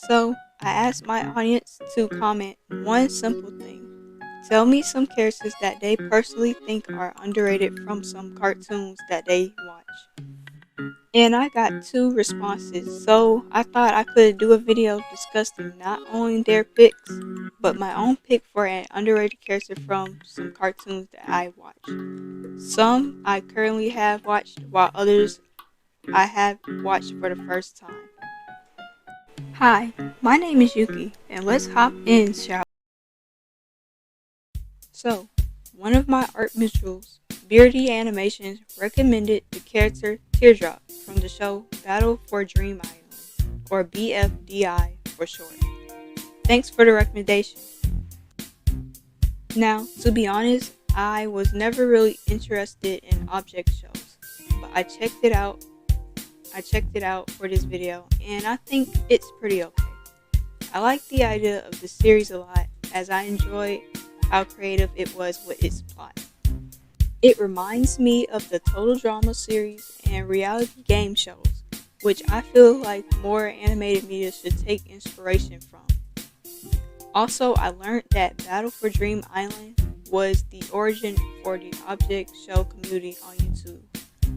So, I asked my audience to comment one simple thing. Tell me some characters that they personally think are underrated from some cartoons that they watch. And I got two responses, so I thought I could do a video discussing not only their picks, but my own pick for an underrated character from some cartoons that I watch. Some I currently have watched, while others I have watched for the first time. Hi, my name is Yuki, and let's hop in, shall we? So, one of my art visuals, Beardy Animations, recommended the character Teardrop from the show Battle for Dream Island, or BFDI for short. Thanks for the recommendation. Now, to be honest, I was never really interested in object shows, but I checked it out for this video, and I think it's pretty okay. I like the idea of the series a lot, as I enjoy how creative it was with its plot. It reminds me of the Total Drama series and reality game shows, which I feel like more animated media should take inspiration from. Also, I learned that Battle for Dream Island was the origin for the object show community on YouTube,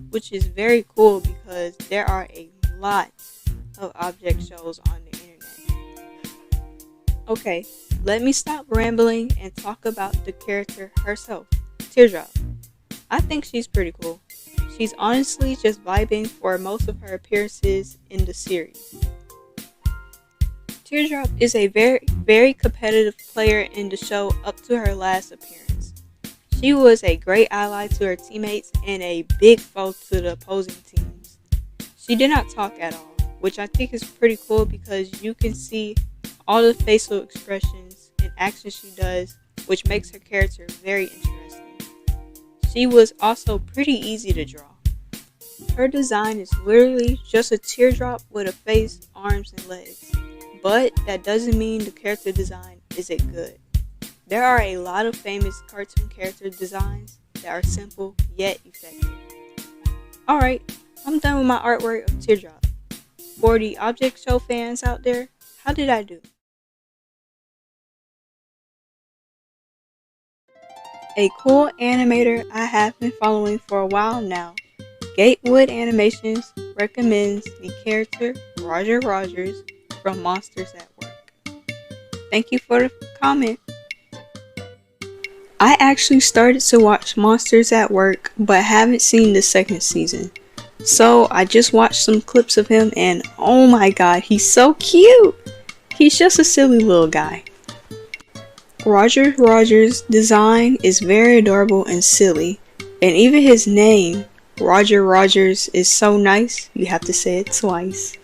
which is very cool because there are a lot of object shows on the internet. Okay, let me stop rambling and talk about the character herself, Teardrop. I think she's pretty cool. She's honestly just vibing for most of her appearances in the series. Teardrop is a very competitive player in the show up to her last appearance. She was a great ally to her teammates and a big foe to the opposing teams. She did not talk at all, which I think is pretty cool because you can see all the facial expressions and actions she does, which makes her character very interesting. She was also pretty easy to draw. Her design is literally just a teardrop with a face, arms, and legs, but that doesn't mean the character design isn't good. There are a lot of famous cartoon character designs that are simple yet effective. Alright, I'm done with my artwork of Teardrop. For the object show fans out there, how did I do? A cool animator I have been following for a while now, Gatewood Animations, recommends the character Roger Rogers from Monsters at Work. Thank you for the comment. I actually started to watch Monsters at Work, but haven't seen the second season. So I just watched some clips of him and oh my god, he's so cute! He's just a silly little guy. Roger Rogers' design is very adorable and silly, and even his name, Roger Rogers, is so nice, you have to say it twice.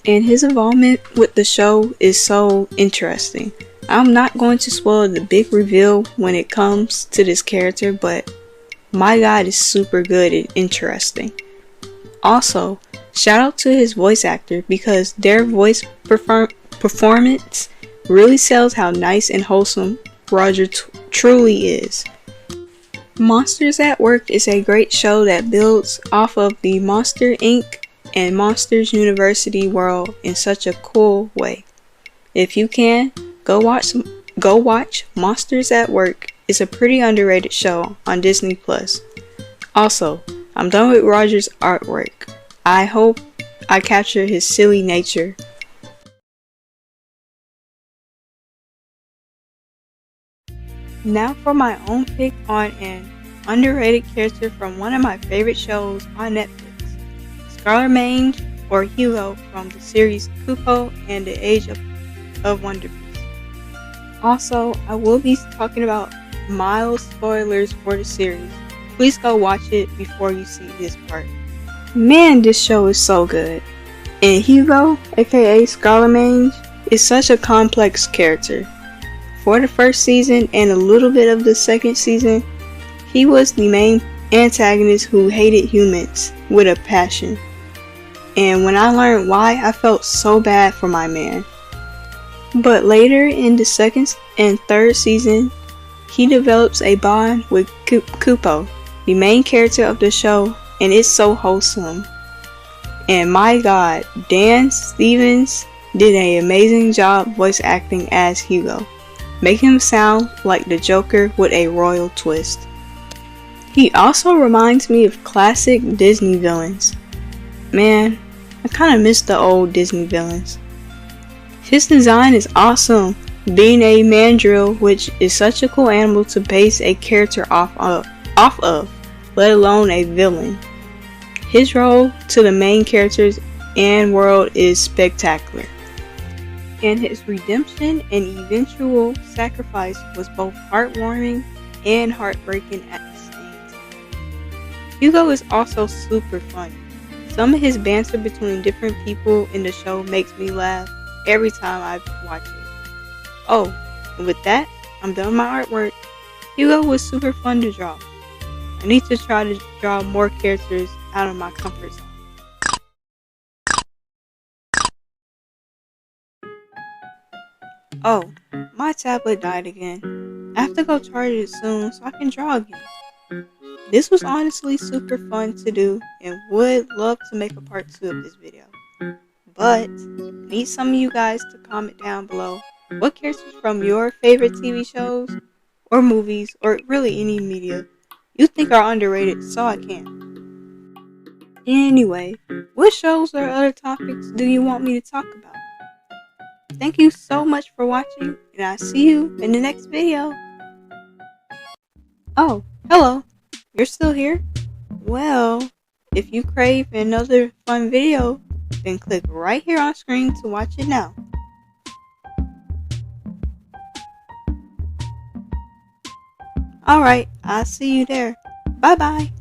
And his involvement with the show is so interesting. I'm not going to spoil the big reveal when it comes to this character, but my god, is super good and interesting. Also, shout out to his voice actor because their voice performance really sells how nice and wholesome Roger truly is. Monsters at Work is a great show that builds off of the Monster Inc. and Monsters University world in such a cool way. If you can, go watch Monsters at Work. It's a pretty underrated show on Disney+. Also, I'm done with Roger's artwork. I hope I capture his silly nature. Now for my own pick on an underrated character from one of my favorite shows on Netflix, Scarlet or Hugo from the series Kupo and the Age of Wonder Beast. Also, I will be talking about mild spoilers for the series. Please go watch it before you see this part. Man, this show is so good. And Hugo, aka Scarlet, is such a complex character. For the first season and a little bit of the second season, he was the main antagonist who hated humans with a passion. And when I learned why, I felt so bad for my man. But later in the second and third season, he develops a bond with Kupo, the main character of the show, and it's so wholesome. And my god, Dan Stevens did an amazing job voice acting as Hugo, making him sound like the Joker with a royal twist. He also reminds me of classic Disney villains. Man, I kinda miss the old Disney villains. His design is awesome, being a mandrill, which is such a cool animal to base a character off of, let alone a villain. His role to the main characters and world is spectacular. And his redemption and eventual sacrifice was both heartwarming and heartbreaking at the same time. Hugo is also super funny. Some of his banter between different people in the show makes me laugh every time I watch it. Oh, and with that, I'm done with my artwork. Hugo was super fun to draw. I need to try to draw more characters out of my comfort zone. Oh, my tablet died again. I have to go charge it soon so I can draw again. This was honestly super fun to do and would love to make a part 2 of this video. But I need some of you guys to comment down below what characters from your favorite TV shows or movies or really any media you think are underrated so I can. Anyway, what shows or other topics do you want me to talk about? Thank you so much for watching, and I'll see you in the next video. Oh, hello. You're still here? Well, if you crave another fun video, then click right here on screen to watch it now. Alright, I'll see you there. Bye bye.